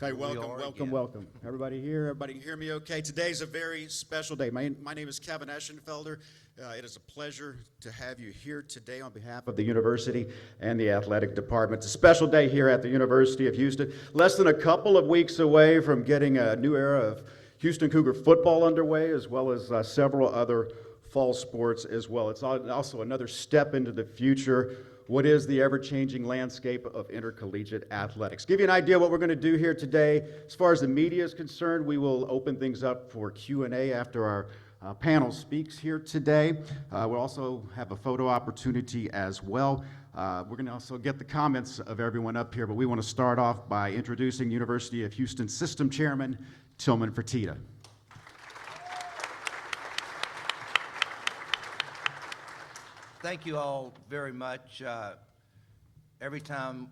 Okay, welcome. Everybody here, everybody can hear me okay? Today's a very special day. My name is Kevin Eschenfelder. It is a pleasure to have you here today on behalf of the university and the athletic department. It's a special day here at the University of Houston. Less than a couple of weeks away from getting a new era of Houston Cougar football underway, as well as several other fall sports as well. It's also another step into the future. What is the ever-changing landscape of intercollegiate athletics? Give you an idea what we're going to do here today. As far as the media is concerned, we will open things up for Q&A after our panel speaks here today. We'll also have a photo opportunity as well. We're going to also get the comments of everyone up here, but we want to start off by introducing University of Houston System Chairman Tillman Fertitta. Thank you all very much. Every time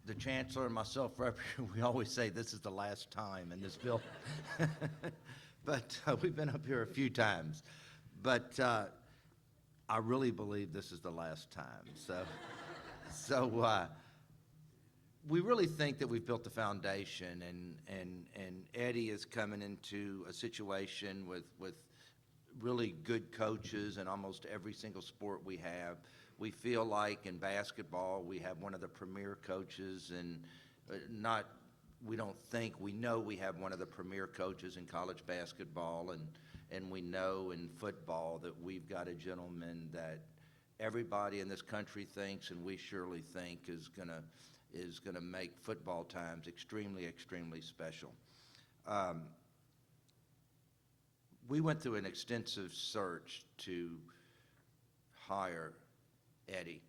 the Chancellor and myself are up here, we always say this is the last time in this bill. But we've been up here a few times. But I really believe this is the last time. So we really think that we've built the foundation, and Eddie is coming into a situation with really good coaches in almost every single sport we have. We feel like in basketball we have one of the premier coaches, and we know we have one of the premier coaches in college basketball, and we know in football that we've got a gentleman that everybody in this country thinks, and we surely think is gonna make football times extremely, extremely special. We went through an extensive search to hire Eddie,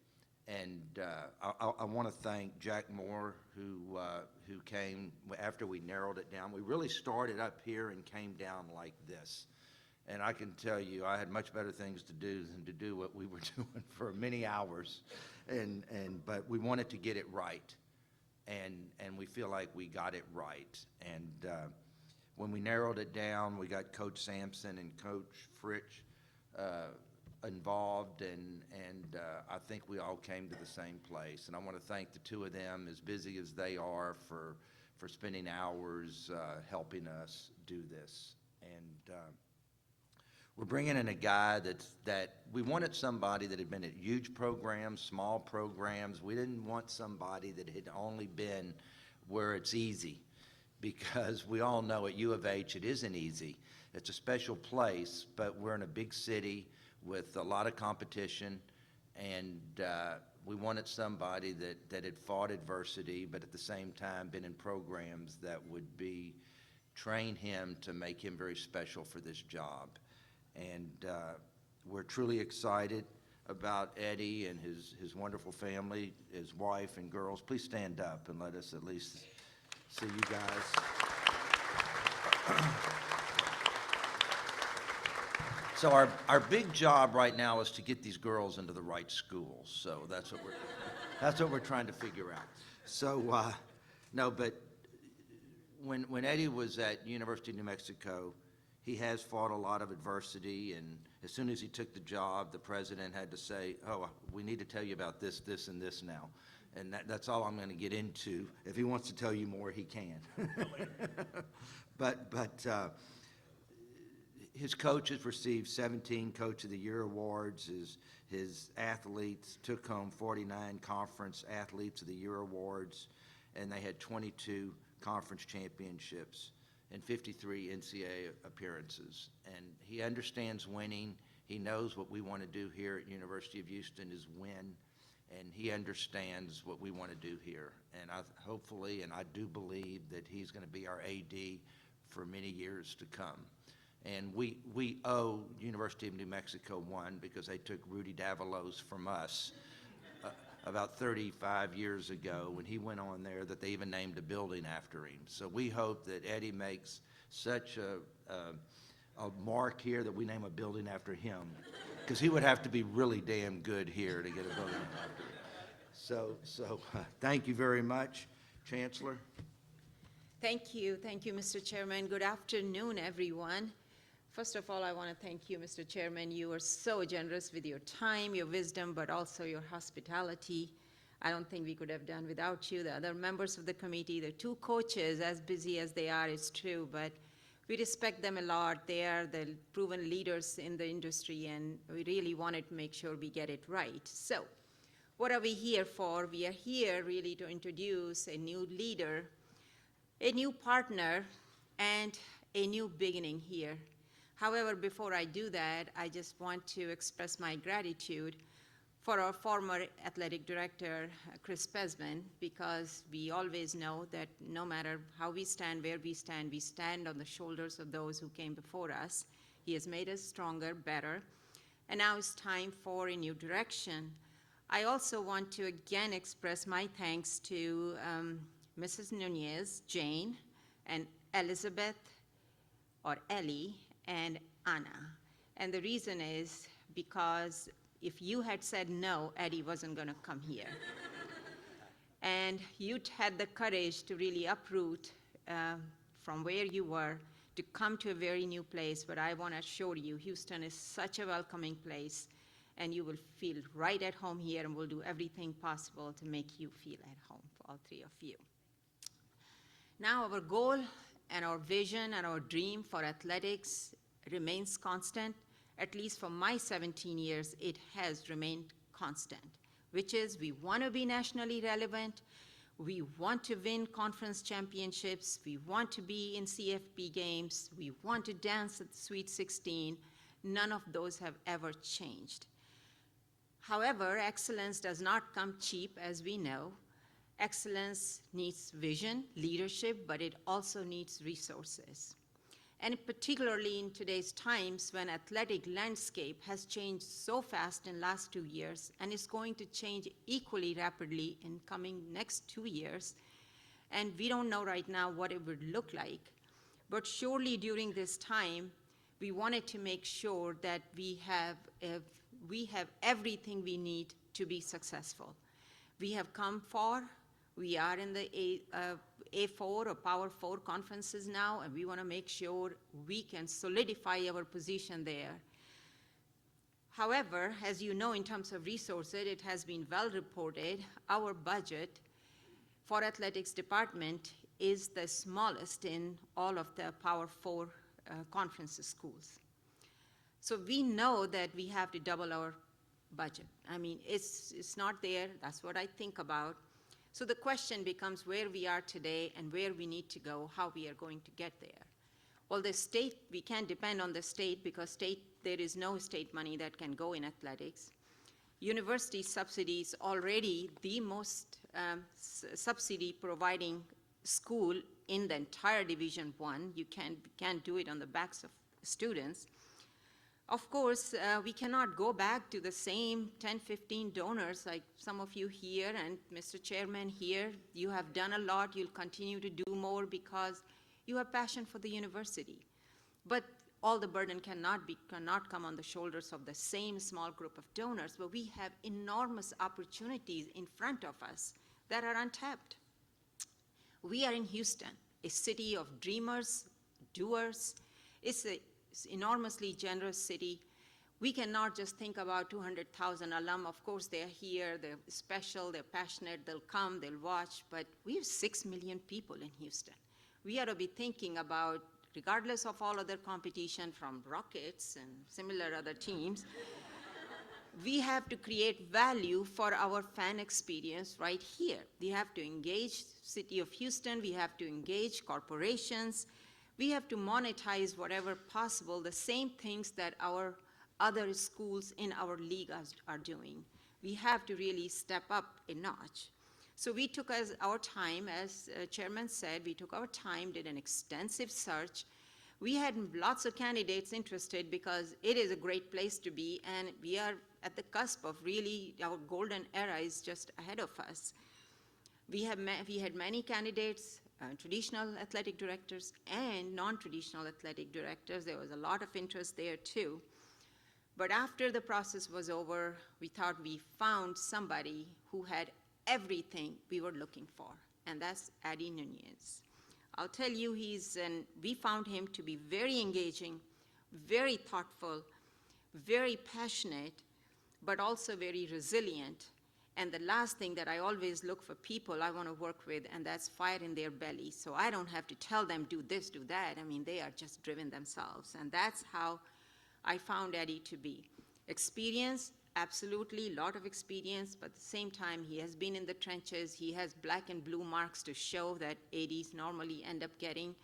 and I want to thank Jack Moore, who came after we narrowed it down. We really started up here and came down like this, and I can tell you I had much better things to do than to do what we were doing for many hours, but we wanted to get it right, and we feel like we got it right, and when we narrowed it down, we got Coach Sampson and Coach Fritsch involved, and I think we all came to the same place. And I want to thank the two of them, as busy as they are, for spending hours helping us do this. And we're bringing in a guy that we wanted somebody that had been at huge programs, small programs. We didn't want somebody that had only been where it's easy, because we all know at U of H it isn't easy. It's a special place, but we're in a big city with a lot of competition, and we wanted somebody that had fought adversity, but at the same time been in programs that would train him to make him very special for this job. And we're truly excited about Eddie and his wonderful family, his wife and girls. Please stand up and let us at least see you guys. So our big job right now is to get these girls into the right schools. So that's what we're trying to figure out. So no, but when Eddie was at University of New Mexico, he has fought a lot of adversity, and as soon as he took the job, the president had to say, "Oh, we need to tell you about this, this, and this now." And that's all I'm going to get into. If he wants to tell you more, he can. But his coaches received 17 Coach of the Year awards. His athletes took home 49 Conference Athletes of the Year awards, and they had 22 conference championships and 53 NCAA appearances. And he understands winning. He knows what we want to do here at University of Houston is win. And he understands what we want to do here. And hopefully, and I do believe that he's going to be our AD for many years to come. And we owe University of New Mexico one, because they took Rudy Davalos from us about 35 years ago when he went on there, that they even named a building after him. So we hope that Eddie makes such a mark here that we name a building after him, because he would have to be really damn good here to get a building after him. So thank you very much, Chancellor. Thank you, Mr. Chairman. Good afternoon, everyone. First of all, I want to thank you, Mr. Chairman. You are so generous with your time, your wisdom, but also your hospitality. I don't think we could have done without you, the other members of the committee, the two coaches, as busy as they are, it's true, but we respect them a lot. They are the proven leaders in the industry, and we really wanted to make sure we get it right. So what are we here for? We are here really to introduce a new leader, a new partner, and a new beginning here. However, before I do that, I just want to express my gratitude for our former athletic director, Chris Pesman, because we always know that no matter how we stand, where we stand on the shoulders of those who came before us. He has made us stronger, better, and now it's time for a new direction. I also want to again express my thanks to Mrs. Nuñez, Jane, and Elizabeth, or Ellie, and Anna. And the reason is because if you had said no, Eddie wasn't going to come here. And you had the courage to really uproot from where you were to come to a very new place. But I want to assure you, Houston is such a welcoming place, and you will feel right at home here, and we'll do everything possible to make you feel at home, for all three of you. Now, our goal and our vision and our dream for athletics remains constant. At least for my 17 years, it has remained constant, which is we want to be nationally relevant, we want to win conference championships, we want to be in CFP games, we want to dance at the Sweet 16. None of those have ever changed. However, excellence does not come cheap, as we know. Excellence needs vision, leadership, but it also needs resources. And particularly in today's times when athletic landscape has changed so fast in the last 2 years and is going to change equally rapidly in coming next 2 years. And we don't know right now what it would look like. But surely during this time, we wanted to make sure that we have everything we need to be successful. We have come far. We are in the A4 or Power 4 conferences now, and we want to make sure we can solidify our position there. However, as you know, in terms of resources, it has been well reported, our budget for athletics department is the smallest in all of the Power 4 conference schools. So we know that we have to double our budget. I mean, it's not there. That's what I think about. So the question becomes where we are today and where we need to go, how we are going to get there. Well, the state, we can't depend on the state because there is no state money that can go in athletics. University subsidy is already the most subsidy providing school in the entire Division I. You can't do it on the backs of students. Of course, we cannot go back to the same 10, 15 donors like some of you here and Mr. Chairman here. You have done a lot. You'll continue to do more because you have passion for the university. But all the burden cannot come on the shoulders of the same small group of donors, but we have enormous opportunities in front of us that are untapped. We are in Houston, a city of dreamers, doers. It's an enormously generous city. We cannot just think about 200,000 alum. Of course, they're here, they're special, they're passionate, they'll come, they'll watch, but we have 6 million people in Houston. We ought to be thinking about, regardless of all other competition from Rockets and similar other teams, we have to create value for our fan experience right here. We have to engage City of Houston, we have to engage corporations, we have to monetize whatever possible, the same things that our other schools in our league are doing. We have to really step up a notch. So we took our time, as Chairman said, we took our time, did an extensive search. We had lots of candidates interested because it is a great place to be, and we are at the cusp of really, our golden era is just ahead of us. We had many candidates, traditional athletic directors and non-traditional athletic directors. There was a lot of interest there too. But after the process was over, we thought we found somebody who had everything we were looking for, and that's Eddie Nuñez. I'll tell you, we found him to be very engaging, very thoughtful, very passionate, but also very resilient, And the last thing that I always look for people I want to work with, and that's fire in their belly. So I don't have to tell them, do this, do that. I mean, they are just driven themselves. And that's how I found Eddie to be. Experience, absolutely, a lot of experience, but at the same time, he has been in the trenches. He has black and blue marks to show that ADs normally end up getting.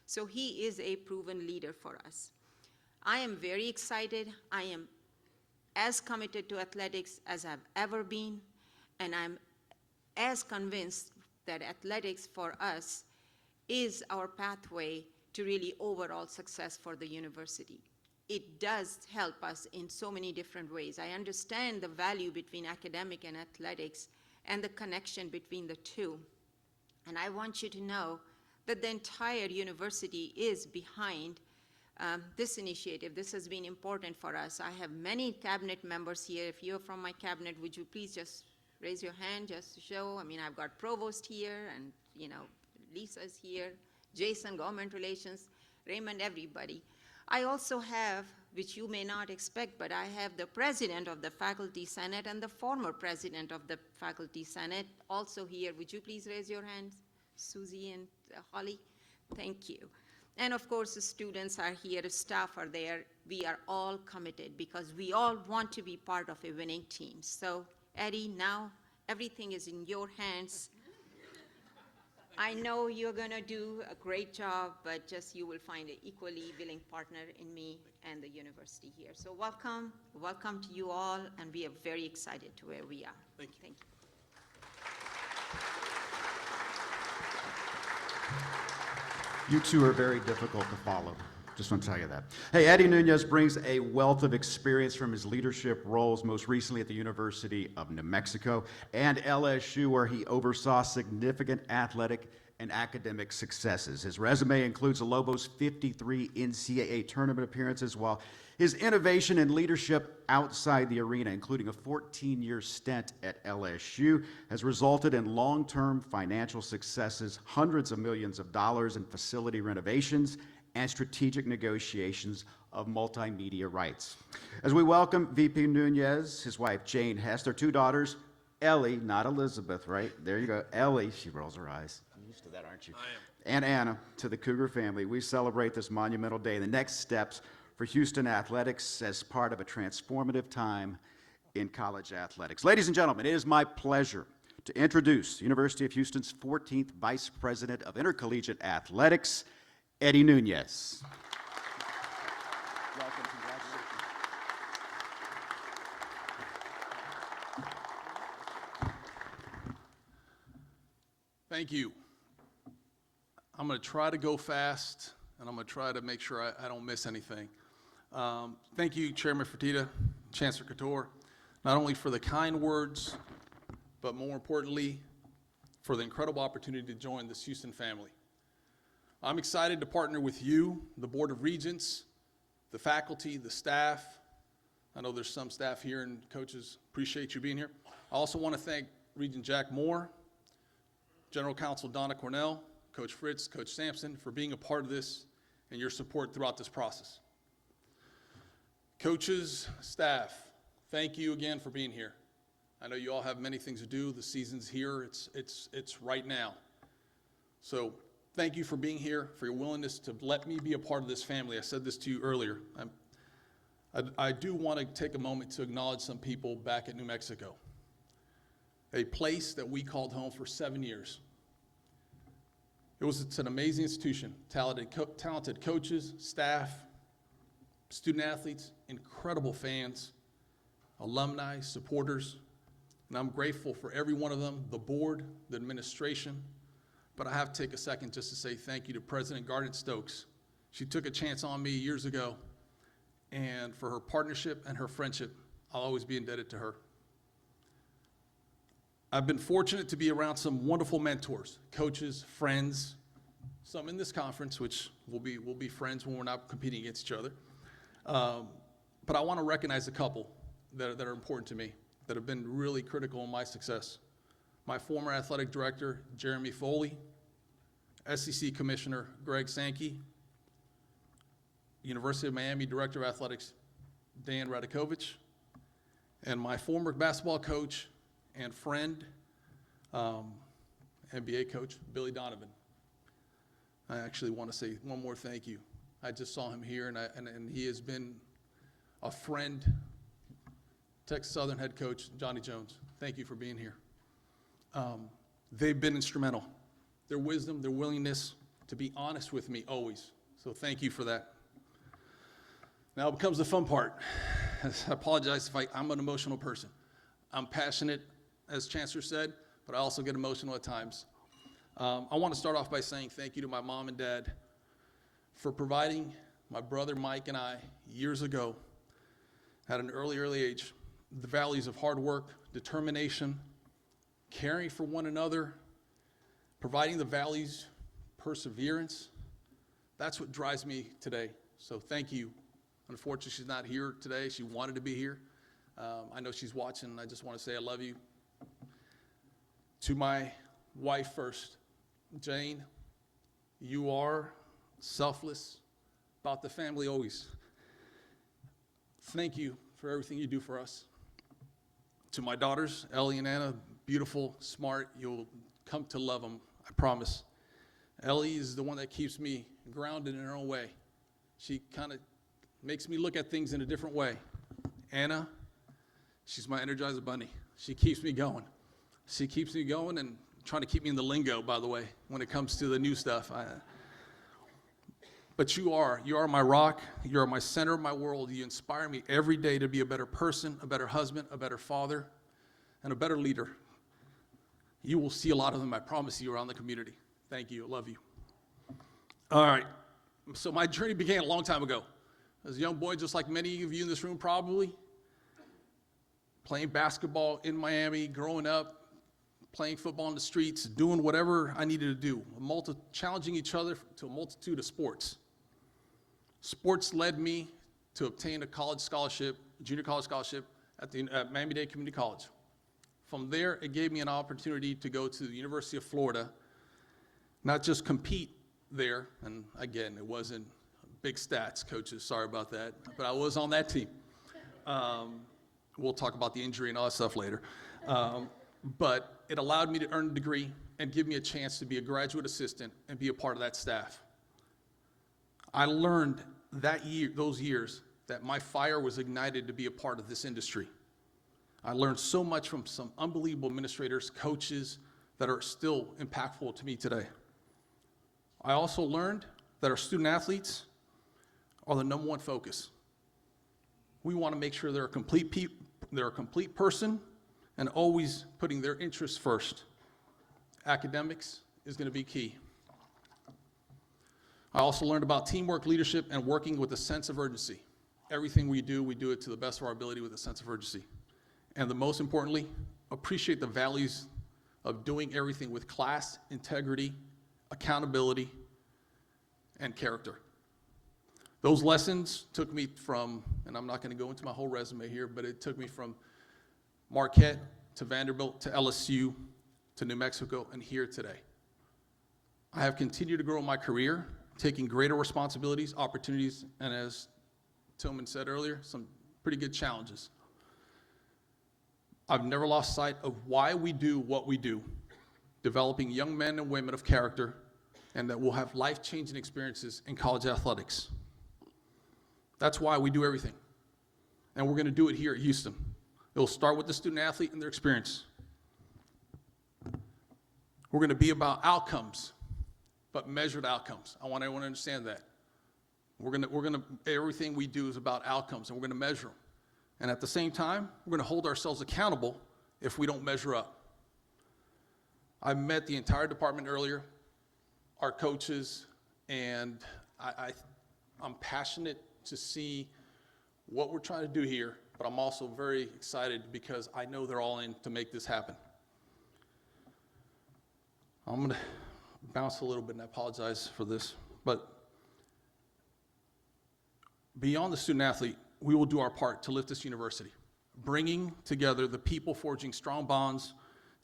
So he is a proven leader for us. I am very excited. I am as committed to athletics as I've ever been, and I'm as convinced that athletics for us is our pathway to really overall success for the university. It does help us in so many different ways. I understand the value between academic and athletics and the connection between the two. And I want you to know that the entire university is behind this initiative. This has been important for us. I have many cabinet members here. If you're from my cabinet, would you please just raise your hand just to show? I mean, I've got Provost here, and Lisa's here, Jason, Government Relations, Raymond, everybody. I also have, which you may not expect, but I have the President of the Faculty Senate and the former President of the Faculty Senate also here. Would you please raise your hands? Susie and Holly, thank you. And of course, the students are here, the staff are there. We are all committed because we all want to be part of a winning team. So Eddie, now everything is in your hands. I know you're gonna do a great job, but just you will find an equally willing partner in me and the university here. So welcome to you all, and we are very excited to where we are. Thank you. Thank you. You two are very difficult to follow. Just want to tell you that. Hey, Eddie Nuñez brings a wealth of experience from his leadership roles, most recently at the University of New Mexico and LSU, where he oversaw significant athletic and academic successes. His resume includes the Lobos' 53 NCAA tournament appearances, while his innovation and leadership outside the arena, including a 14-year stint at LSU, has resulted in long-term financial successes, hundreds of millions of dollars in facility renovations, and strategic negotiations of multimedia rights. As we welcome VP Nuñez, his wife Jane Hess, their two daughters, Ellie, not Elizabeth, right? There you go, Ellie, she rolls her eyes. You're used to that, aren't you? I am. And Anna, to the Cougar family, we celebrate this monumental day, the next steps for Houston athletics as part of a transformative time in college athletics. Ladies and gentlemen, it is my pleasure to introduce University of Houston's 14th Vice President of Intercollegiate Athletics, Eddie Nuñez. Welcome, congratulations. Thank you. I'm going to try to go fast, and I'm going to try to make sure I don't miss anything. Thank you, Chairman Fertitta, Chancellor Couture, not only for the kind words, but more importantly, for the incredible opportunity to join this Houston family. I'm excited to partner with you, the Board of Regents, the faculty, the staff. I know there's some staff here and coaches, appreciate you being here. I also want to thank Regent Jack Moore, General Counsel Donna Cornell, Coach Fritz, Coach Sampson for being a part of this and your support throughout this process. Coaches, staff, thank you again for being here. I know you all have many things to do. The season's here, it's right now. So thank you for being here, for your willingness to let me be a part of this family. I said this to you earlier. I do want to take a moment to acknowledge some people back at New Mexico, a place that we called home for 7 years. It's an amazing institution, talented coaches, staff, student athletes, incredible fans, alumni, supporters, and I'm grateful for every one of them, the board, the administration. But I have to take a second just to say thank you to President Garnet Stokes. She took a chance on me years ago, and for her partnership and her friendship, I'll always be indebted to her. I've been fortunate to be around some wonderful mentors, coaches, friends, some in this conference, which we'll be friends when we're not competing against each other. But I want to recognize a couple that are important to me, that have been really critical in my success. My former athletic director, Jeremy Foley, SEC Commissioner Greg Sankey, University of Miami Director of Athletics, Dan Radakovich, and my former basketball coach and friend, NBA coach Billy Donovan. I actually want to say one more thank you. I just saw him here, and he has been a friend. Texas Southern head coach Johnny Jones, thank you for being here. They've been instrumental. Their wisdom, their willingness to be honest with me always. So thank you for that. Now comes the fun part. I apologize if I'm an emotional person. I'm passionate, as Chancellor said, but I also get emotional at times. I want to start off by saying thank you to my mom and dad for providing my brother Mike and I years ago at an early age the values of hard work, determination, caring for one another, providing the values, perseverance. That's what drives me today. So thank you. Unfortunately, she's not here today. She wanted to be here. I know she's watching, and I just want to say I love you. To my wife first, Jane, you are selfless, about the family always. Thank you for everything you do for us. To my daughters, Ellie and Anna, beautiful, smart. You'll come to love them, I promise. Ellie is the one that keeps me grounded in her own way. She kind of makes me look at things in a different way. Anna, she's my Energizer Bunny. She keeps me going. She keeps me going and trying to keep me in the lingo, by the way, when it comes to the new stuff. But you are my rock. You are my center of my world. You inspire me every day to be a better person, a better husband, a better father, and a better leader. You will see a lot of them, I promise you, around the community. Thank you. I love you. All right. So my journey began a long time ago. As a young boy, just like many of you in this room probably, playing basketball in Miami, growing up, playing football in the streets, doing whatever I needed to do, challenging each other to a multitude of sports. Sports led me to obtain a college scholarship, junior college scholarship at Miami-Dade Community College. From there, it gave me an opportunity to go to the University of Florida, not just compete there, and again, it wasn't big stats, coaches, sorry about that, but I was on that team. We'll talk about the injury and all that stuff later. But it allowed me to earn a degree and give me a chance to be a graduate assistant and be a part of that staff. I learned those years that my fire was ignited to be a part of this industry. I learned so much from some unbelievable administrators, coaches that are still impactful to me today. I also learned that our student athletes are the number one focus. We want to make sure they're a complete person and always putting their interests first. Academics is going to be key. I also learned about teamwork, leadership, and working with a sense of urgency. Everything we do it to the best of our ability with a sense of urgency. And the most importantly, appreciate the values of doing everything with class, integrity, accountability, and character. Those lessons took me from, and I'm not going to go into my whole resume here, but it took me from Marquette to Vanderbilt to LSU to New Mexico and here today. I have continued to grow in my career, taking greater responsibilities, opportunities, and as Tillman said earlier, some pretty good challenges. I've never lost sight of why we do what we do, developing young men and women of character, and that will have life-changing experiences in college athletics. That's why we do everything. And we're going to do it here at Houston. It'll start with the student athlete and their experience. We're going to be about outcomes, but measured outcomes. I want everyone to understand that. Everything we do is about outcomes, and we're going to measure them. And at the same time, we're going to hold ourselves accountable if we don't measure up. I met the entire department earlier, our coaches, and I'm passionate to see what we're trying to do here, but I'm also very excited because I know they're all in to make this happen. I'm going to bounce a little bit, and I apologize for this, but beyond the student athlete, we will do our part to lift this university, bringing together the people forging strong bonds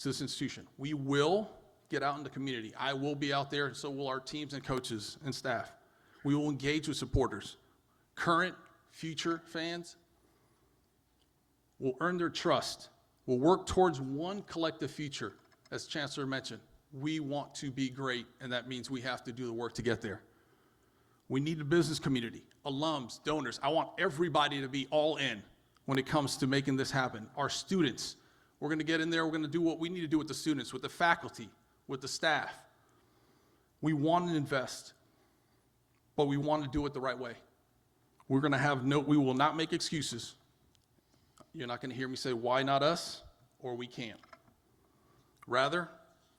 to this institution. We will get out in the community. I will be out there, and so will our teams and coaches and staff. We will engage with supporters. Current, future fans will earn their trust We'll work towards one collective future. As Chancellor mentioned, we want to be great, and that means we have to do the work to get there. We need the business community, alums, donors. I want everybody to be all in when it comes to making this happen. Our students, we're going to get in there. We're going to do what we need to do with the students, with the faculty, with the staff. We want to invest, but we want to do it the right way. We're going to have we will not make excuses. You're not going to hear me say, why not us, or we can't. Rather,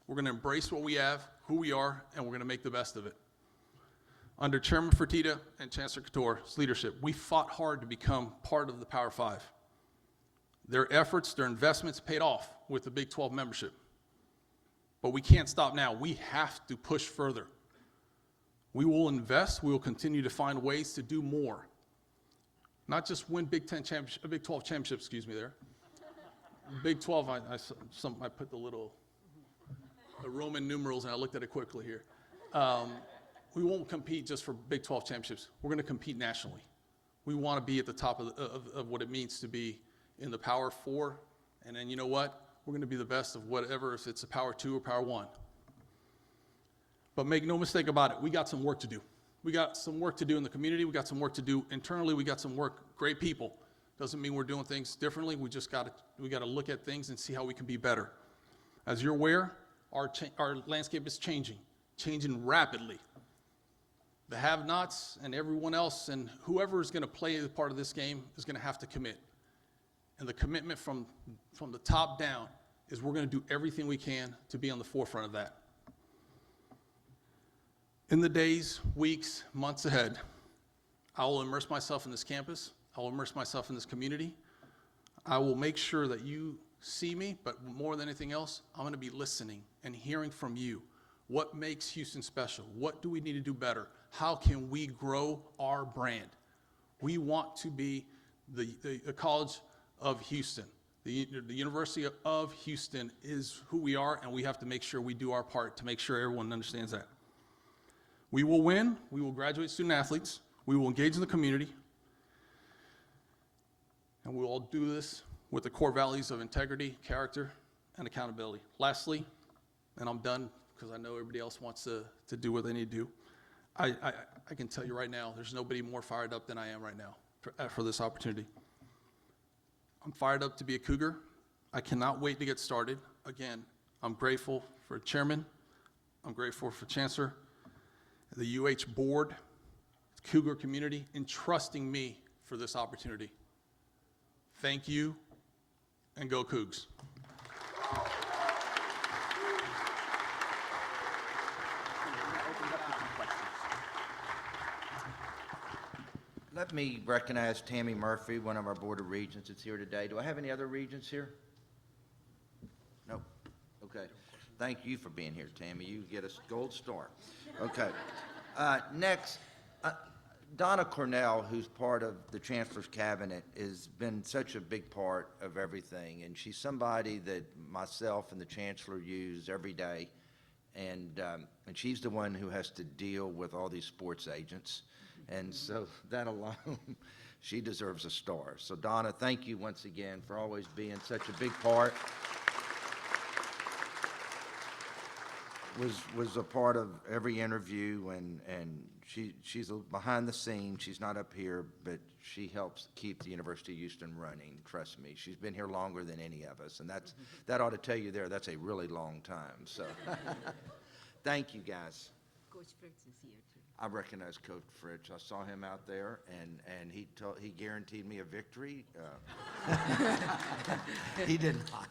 we're going to embrace what we have, who we are, and we're going to make the best of it. Under Chairman Fertitta and Chancellor Couture's leadership, we fought hard to become part of the Power Five. Their efforts, their investments paid off with the Big 12 membership. But we can't stop now. We have to push further. We will invest. We will continue to find ways to do more. Not just win Big 12 championships, excuse me there. Big 12, I put the Roman numerals, and I looked at it quickly here. We won't compete just for Big 12 championships. We're going to compete nationally. We want to be at the top of what it means to be in the Power Four, and then you know what? We're going to be the best of whatever, if it's a Power 2 or Power 1. But make no mistake about it, we got some work to do. We got some work to do in the community. We got some work to do internally. We got some work, great people. Doesn't mean we're doing things differently. We got to look at things and see how we can be better. As you're aware, our landscape is changing rapidly. The have-nots and everyone else and whoever is going to play a part of this game is going to have to commit. And the commitment from the top down is we're going to do everything we can to be on the forefront of that. In the days, weeks, months ahead, I will immerse myself in this campus. I will immerse myself in this community. I will make sure that you see me, but more than anything else, I'm going to be listening and hearing from you. What makes Houston special? What do we need to do better? How can we grow our brand? We want to be the College of Houston. The University of Houston is who we are, and we have to make sure we do our part to make sure everyone understands that. We will win. We will graduate student athletes. We will engage in the community. And we will all do this with the core values of integrity, character, and accountability. Lastly, and I'm done because I know everybody else wants to do what they need to do, I can tell you right now, there's nobody more fired up than I am right now for this opportunity. I'm fired up to be a Cougar. I cannot wait to get started. Again, I'm grateful for Chairman. I'm grateful for Chancellor, the UH Board, the Cougar community, entrusting me for this opportunity. Thank you, and go Cougs. Let me recognize Tammy Murphy, one of our Board of Regents that's here today. Do I have any other regents here? Nope. Okay. Thank you for being here, Tammy. You get a gold star. Okay. Next, Donna Cornell, who's part of the Chancellor's Cabinet, has been such a big part of everything, and she's somebody that myself and the Chancellor use every day, and she's the one who has to deal with all these sports agents, and so that alone, she deserves a star. So Donna, thank you once again for always being such a big part. Was a part of every interview, and she's behind the scenes. She's not up here, but she helps keep the University of Houston running. Trust me, she's been here longer than any of us, and that ought to tell you that's a really long time. So, thank you guys. Coach Fritz is here too. I recognize Coach Fritz. I saw him out there, and he guaranteed me a victory. He did not.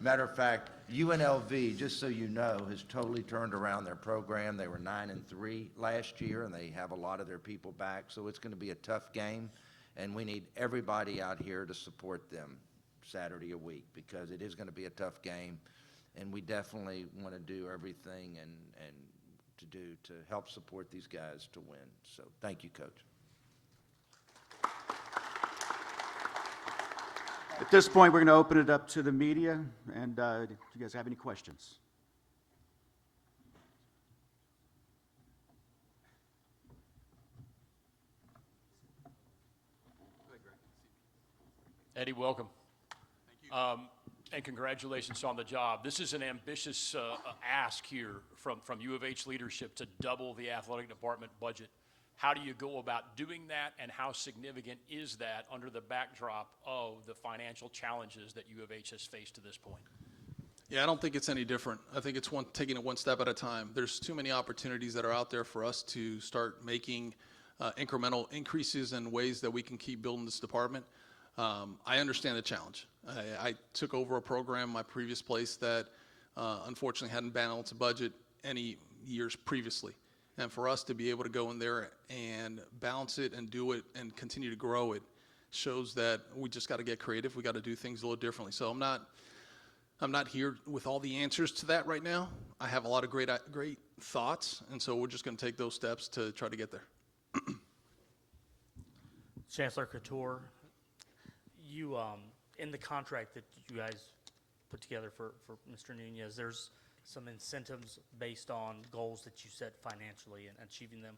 Matter of fact, UNLV, just so you know, has totally turned around their program. They were 9-3 last year, and they have a lot of their people back. So it's going to be a tough game, and we need everybody out here to support them Saturday a week, because it is going to be a tough game, and we definitely want to do everything and to help support these guys to win. So thank you, Coach. At this point, we're going to open it up to the media, and do you guys have any questions? Eddie, welcome. Thank And congratulations on the job. This is an ambitious ask here from U of H leadership to double the athletic department budget. How do you go about doing that, and how significant is that under the backdrop of the financial challenges that U of H has faced to this point? Yeah, I don't think it's any different. I think it's taking it one step at a time. There's too many opportunities that are out there for us to start making incremental increases in ways that we can keep building this department. I understand the challenge. I took over a program, my previous place, that unfortunately hadn't balanced a budget any years previously. And for us to be able to go in there and balance it and do it and continue to grow it shows that we just got to get creative. We got to do things a little differently. So I'm not here with all the answers to that right now. I have a lot of great thoughts, and so we're just going to take those steps to try to get there. Chancellor Couture, you, in the contract that you guys put together for Mr. Nuñez, there's some incentives based on goals that you set financially and achieving them.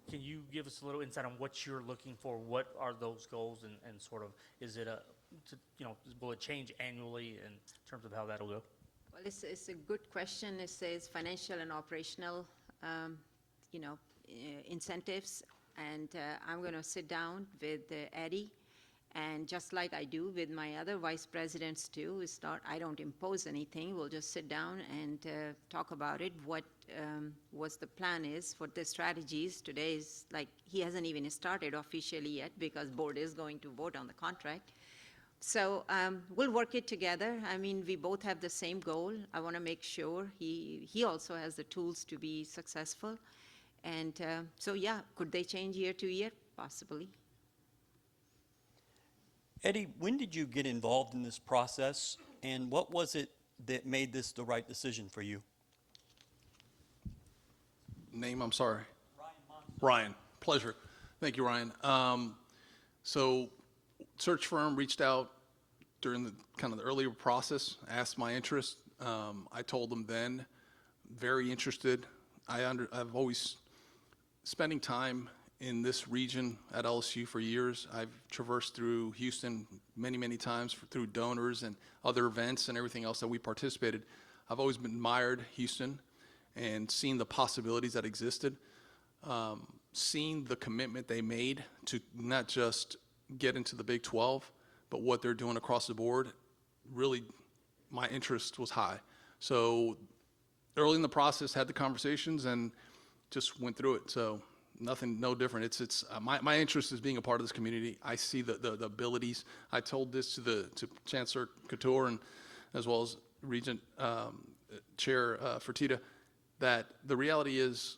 Can you give us a little insight on what you're looking for? What are those goals, and sort of, is it will it change annually in terms of how that'll go? Well, it's a good question. It says financial and operational, incentives. And I'm going to sit down with Eddie, and just like I do with my other vice presidents too, I don't impose anything. We'll just sit down and talk about it. What the plan is, what the strategies. Today is like, he hasn't even started officially yet because board is going to vote on the contract. So we'll work it together. I mean, we both have the same goal. I want to make sure he also has the tools to be successful. And so, yeah, could they change year to year? Possibly. Eddie, when did you get involved in this process, and what was it that made this the right decision for you? Name, I'm sorry. Ryan. Pleasure. Thank you, Ryan. So search firm reached out during the kind of the earlier process, asked my interest. I told them then, very interested. I've always spending time in this region at LSU for years. I've traversed through Houston many, many times through donors and other events and everything else that we participated. I've always admired Houston and seen the possibilities that existed, seen the commitment they made to not just get into the Big 12, but what they're doing across the board. Really, my interest was high. So early in the process, had the conversations and just went through it. So nothing, no different. It's my interest is being a part of this community. I see the abilities. I told this to Chancellor Couture and as well as Regent Chair Fertitta, that the reality is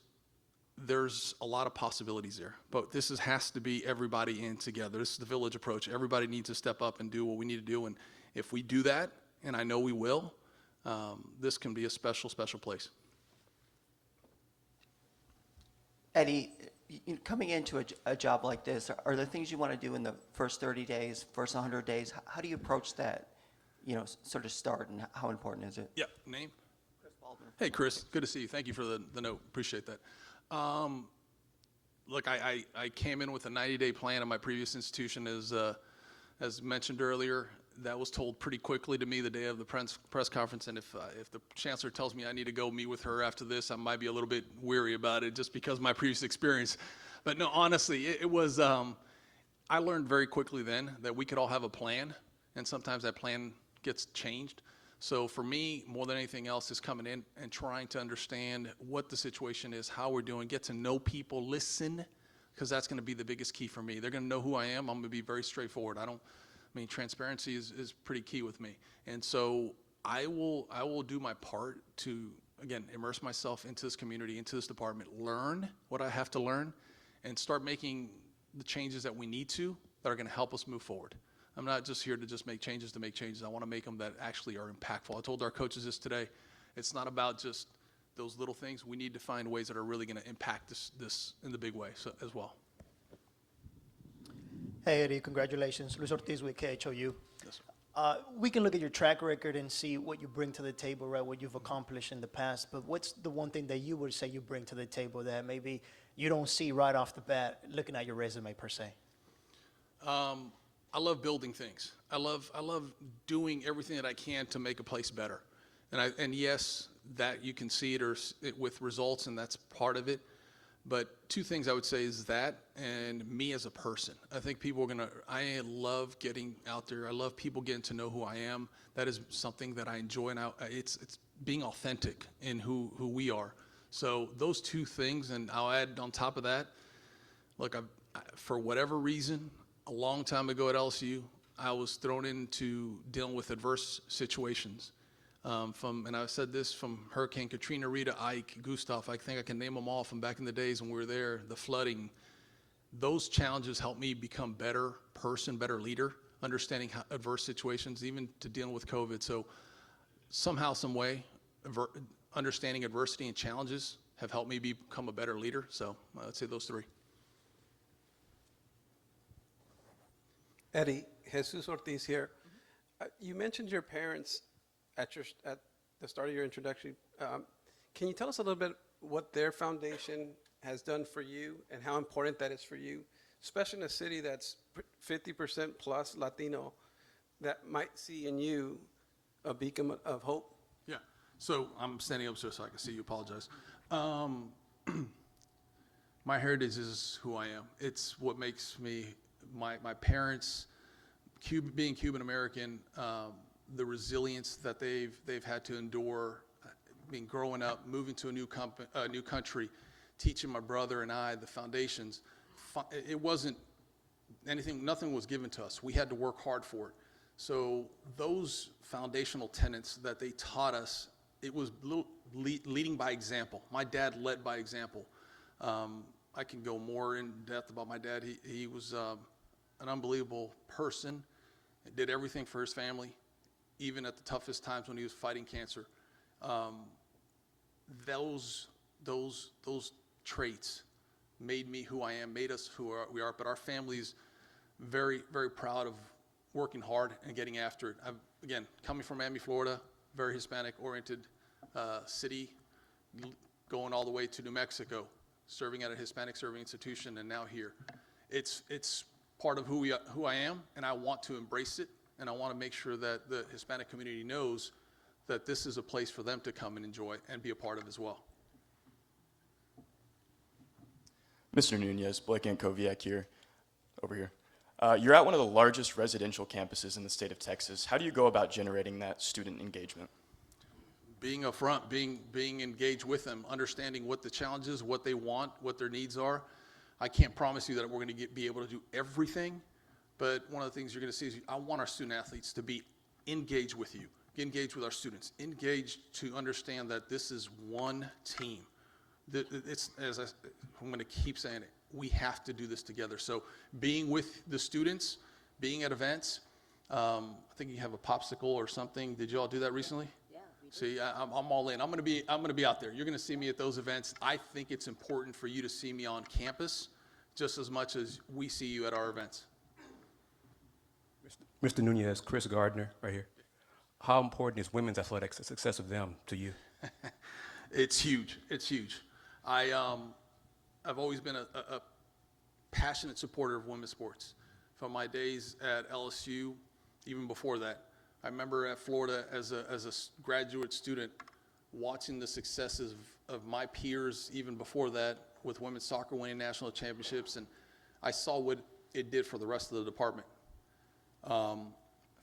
there's a lot of possibilities there. But this has to be everybody in together. This is the village approach. Everybody needs to step up and do what we need to do. And if we do that, and I know we will, this can be a special, special place. Eddie, coming into a job like this, are there things you want to do in the first 30 days, first 100 days? How do you approach that, sort of start, and how important is it? Yeah, name? Chris Baldwin. Hey, Chris, good to see you. Thank you for the note. Appreciate that. Look, I came in with a 90-day plan in my previous institution, as mentioned earlier. That was told pretty quickly to me the day of the press conference, and if the chancellor tells me I need to go meet with her after this, I might be a little bit weary about it just because of my previous experience. But no, honestly, it was, I learned very quickly then that we could all have a plan, and sometimes that plan gets changed. So for me, more than anything else, is coming in and trying to understand what the situation is, how we're doing, get to know people, listen, because that's going to be the biggest key for me. They're going to know who I am. I'm going to be very straightforward. Transparency is pretty key with me. And so I will do my part to, again, immerse myself into this community, into this department, learn what I have to learn, and start making the changes that we need to that are going to help us move forward. I'm not just here to just make changes to make changes. I want to make them that actually are impactful. I told our coaches this today. It's not about just those little things. We need to find ways that are really going to impact this in the big way as well. Hey, Eddie, congratulations. Luis Ortiz with KHOU. Yes, sir. We can look at your track record and see what you bring to the table, right, what you've accomplished in the past, but what's the one thing that you would say you bring to the table that maybe you don't see right off the bat looking at your resume per se? I love building things. I love doing everything that I can to make a place better. And yes, that you can see it with results, and that's part of it. But two things I would say is that and me as a person. I think I love getting out there. I love people getting to know who I am. That is something that I enjoy, and it's being authentic in who we are. So those two things, and I'll add on top of that, look, for whatever reason, a long time ago at LSU, I was thrown into dealing with adverse situations. And I said this, from Hurricane Katrina, Rita, Ike, Gustav, I think I can name them all from back in the days when we were there, the flooding. Those challenges helped me become better person, better leader, understanding adverse situations, even to dealing with COVID. So somehow, some way, understanding adversity and challenges have helped me become a better leader. So I'd say those three. Eddie, Jesus Ortiz here. You mentioned your parents at the start of your introduction. Can you tell us a little bit what their foundation has done for you and how important that is for you, especially in a city that's 50% plus Latino, that might see in you a beacon of hope? Yeah. So I'm standing up so I can see you. Apologize. My heritage is who I am. It's what makes me, my parents, being Cuban American, the resilience that they've had to endure, growing up, moving to a new country, teaching my brother and I the foundations. It wasn't anything, nothing was given to us. We had to work hard for it. So those foundational tenets that they taught us, it was leading by example. My dad led by example. I can go more in depth about my dad. He was an unbelievable person. He did everything for his family, even at the toughest times when he was fighting cancer. Those traits made me who I am, made us who we are. But our family's very, very proud of working hard and getting after it. Again, coming from Miami, Florida, very Hispanic-oriented city, going all the way to New Mexico, serving at a Hispanic serving institution, and now here. It's part of who I am, and I want to embrace it, and I want to make sure that the Hispanic community knows that this is a place for them to come and enjoy and be a part of as well. Mr. Nuñez, Blake and Koviak here, over here. You're at one of the largest residential campuses in the state of Texas. How do you go about generating that student engagement? Being upfront, being engaged with them, understanding what the challenges, what they want, what their needs are. I can't promise you that we're going to be able to do everything, but one of the things you're going to see is I want our student athletes to be engaged with you, engaged with our students, engaged to understand that this is one team. I'm going to keep saying it, we have to do this together. So being with the students, being at events, I think you have a popsicle or something. Did you all do that recently? Yeah, we did. See, I'm all in. I'm going to be out there. You're going to see me at those events. I think it's important for you to see me on campus just as much as we see you at our events. Mr. Nuñez, Chris Gardner, right here. How important is women's athletics, the success of them, to you? It's huge. It's huge. I've always been a passionate supporter of women's sports. From my days at LSU, even before that. I remember at Florida as a graduate student watching the successes of my peers even before that with women's soccer winning national championships, and I saw what it did for the rest of the department.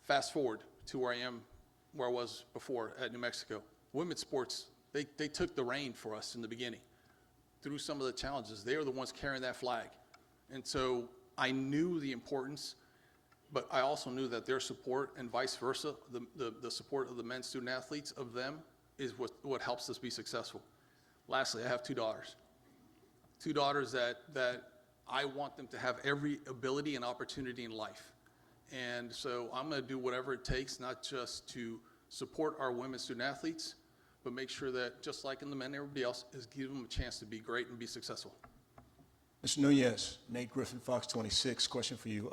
Fast forward to where I was before at New Mexico. Women's sports, they took the reign for us in the beginning. Through some of the challenges, they are the ones carrying that flag. And so I knew the importance, but I also knew that their support and vice versa, the support of the men's student athletes of them is what helps us be successful. Lastly, I have two daughters. Two daughters that I want them to have every ability and opportunity in life. And so I'm going to do whatever it takes, not just to support our women's student athletes, but make sure that just like in the men, everybody else is give them a chance to be great and be successful. Mr. Nuñez, Nate Griffin, Fox 26, question for you.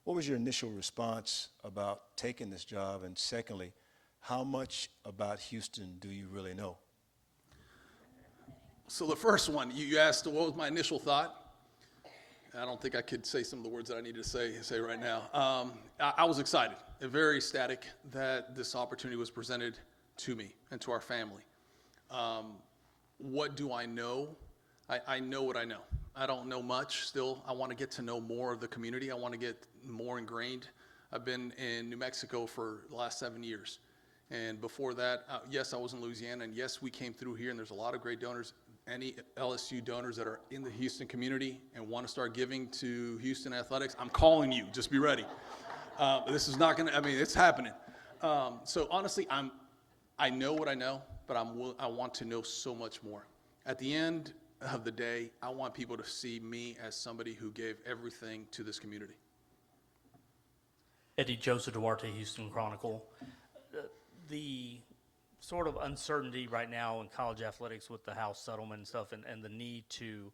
What was your initial response about taking this job? And secondly, how much about Houston do you really know? So the first one, you asked what was my initial thought? I don't think I could say some of the words that I needed to say right now. I was excited and very ecstatic that this opportunity was presented to me and to our family. What do I know? I know what I know. I don't know much still. I want to get to know more of the community. I want to get more ingrained. I've been in New Mexico for the last 7 years. And before that, yes, I was in Louisiana, and yes, we came through here, and there's a lot of great donors. Any LSU donors that are in the Houston community and want to start giving to Houston Athletics, I'm calling you. Just be ready. This is not going to, I mean, it's happening. So honestly, I know what I know, but I want to know so much more. At the end of the day, I want people to see me as somebody who gave everything to this community. Eddie, Joseph Duarte, Houston Chronicle. The sort of uncertainty right now in college athletics with the House settlement and stuff, and the need to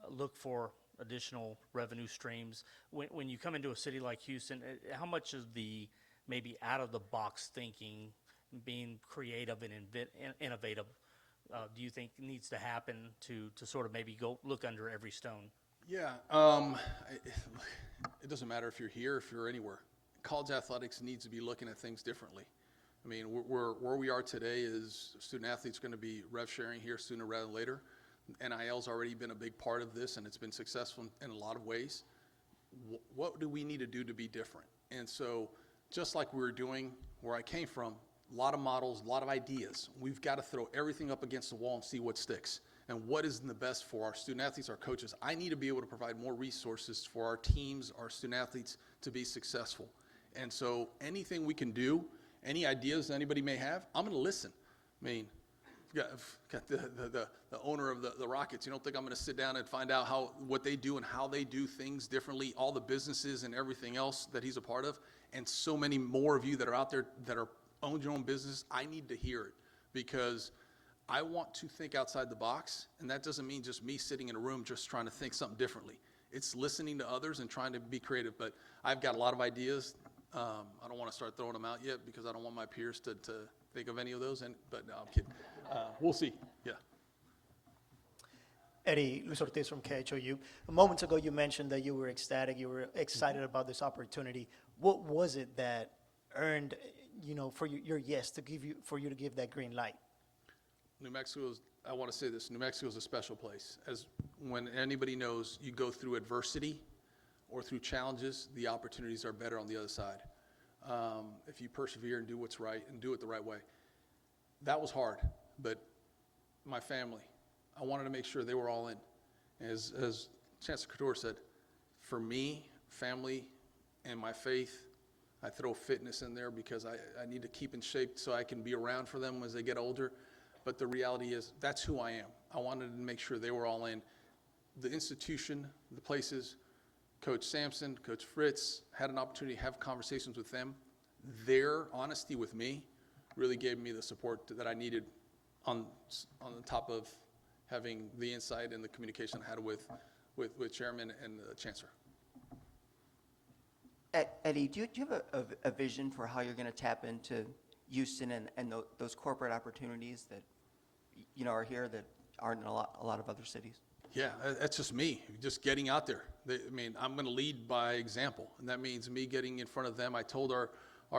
look for additional revenue streams. When you come into a city like Houston, how much of the maybe out-of-the-box thinking, being creative and innovative, do you think needs to happen to sort of maybe go look under every stone? Yeah, it doesn't matter if you're here, if you're anywhere. College athletics needs to be looking at things differently. I mean, where we are today is student athletes going to be rev sharing here sooner rather than later. NIL's already been a big part of this, and it's been successful in a lot of ways. What do we need to do to be different? And so just like we were doing where I came from, a lot of models, a lot of ideas. We've got to throw everything up against the wall and see what sticks and what is in the best for our student athletes, our coaches. I need to be able to provide more resources for our teams, our student athletes to be successful. And so anything we can do, any ideas anybody may have, I'm going to listen. I mean, got the owner of the Rockets. You don't think I'm going to sit down and find out what they do and how they do things differently, all the businesses and everything else that he's a part of, and so many more of you that are out there that are own your own business. I need to hear it because I want to think outside the box, and that doesn't mean just me sitting in a room just trying to think something differently. It's listening to others and trying to be creative, but I've got a lot of ideas. I don't want to start throwing them out yet because I don't want my peers to think of any of those, but no, I'm kidding. We'll see, yeah. Eddie, Luis Ortiz from KHOU. Moments ago, you mentioned that you were ecstatic, you were excited about this opportunity. What was it that earned, for your yes for you to give that green light? New Mexico is, I want to say this, New Mexico is a special place. As when anybody knows you go through adversity or through challenges, the opportunities are better on the other side. If you persevere and do what's right and do it the right way. That was hard, but my family, I wanted to make sure they were all in. As Chancellor Couture said, for me, family, and my faith, I throw fitness in there because I need to keep in shape so I can be around for them as they get older. But the reality is, that's who I am. I wanted to make sure they were all in. The institution, the places, Coach Sampson, Coach Fritz, had an opportunity to have conversations with them. Their honesty with me really gave me the support that I needed on top of having the insight and the communication I had with Chairman and the Chancellor. Eddie, do you have a vision for how you're going to tap into Houston and those corporate opportunities that are here that aren't in a lot of other cities? Yeah, that's just me, just getting out there. I'm going to lead by example, and that means me getting in front of them. I told our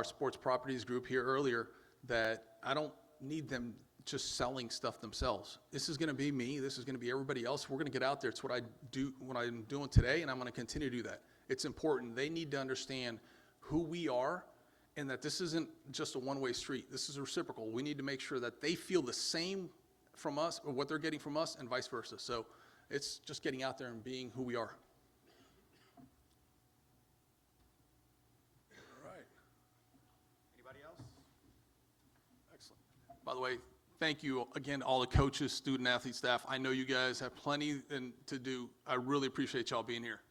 sports properties group here earlier that I don't need them just selling stuff themselves. This is going to be me. This is going to be everybody else. We're going to get out there. It's what I do, what I'm doing today, and I'm going to continue to do that. It's important. They need to understand who we are and that this isn't just a one-way street. This is reciprocal. We need to make sure that they feel the same from us or what they're getting from us and vice versa. So it's just getting out there and being who we are. All right. Anybody else? Excellent. By the way, thank you again, all the coaches, student, athlete, staff. I know you guys have plenty to do. I really appreciate y'all being here.